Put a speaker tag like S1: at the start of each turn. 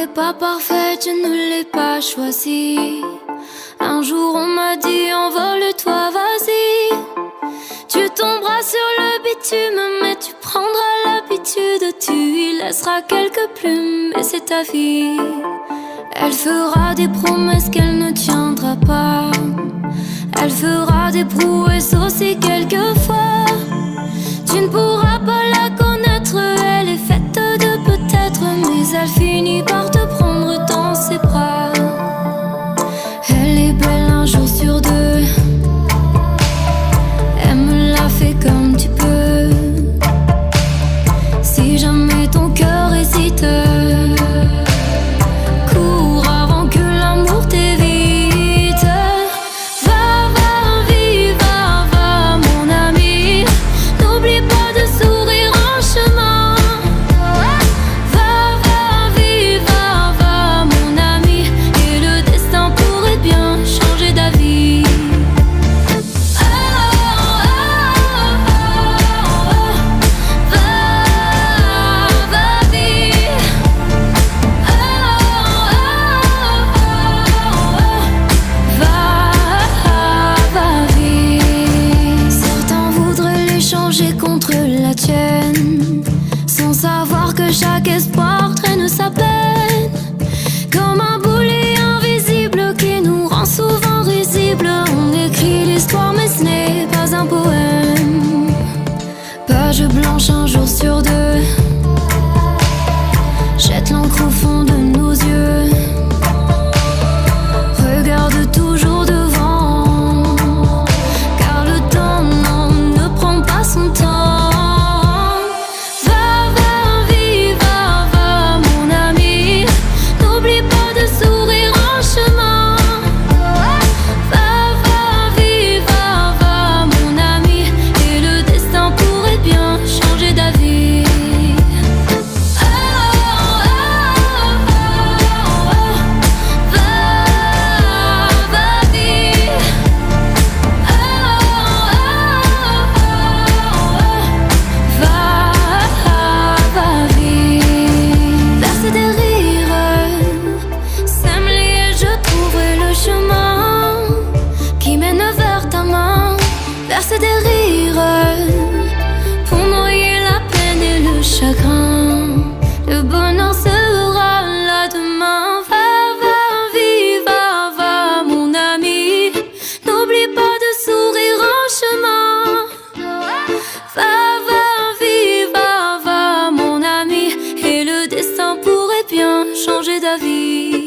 S1: n'est pas parfaite, je ne l'ai pas choisie. Un jour on m'a dit envole-toi, vas-y. Tu tomberas sur le bitume, mais tu prendras l'habitude. Tu y laisseras quelques plumes, et c'est ta vie. Elle fera des promesses qu'elle ne tiendra pas. Elle fera des prouesses aussi quelquefois. Tu ne pourras pas la connaître, elle est faite de peut-être, mais elle finit par te prendre dans ses bras. Elle est belle un jour sur deux. Aime-la, fais comme tu peux. Si jamais ton cœur hésite, cours avant que l'amour t'évite. Va, va, vive, va, mon ami. N'oublie pas de sourire en chemin. Va, va, vive, va, mon ami. Et le destin pourrait bien changer d'avis. Contre la tienne, sans savoir que chaque espoir traîne sa peine. Comme un boulet invisible qui nous rend souvent risibles. On écrit l'histoire mais ce n'est pas un poème. Page blanche un jour sur deux. Jette l'encre au fond de nos yeux. Regarde toujours devant, car le temps ne prend pas son temps. Verser des rires pour noyer la peine et le chagrin. Le bonheur sera là demain. Va, va, vive, va, mon ami. N'oublie pas de sourire en chemin. Va, va, vive, va, mon ami. Et le destin pourrait bien changer d'avis.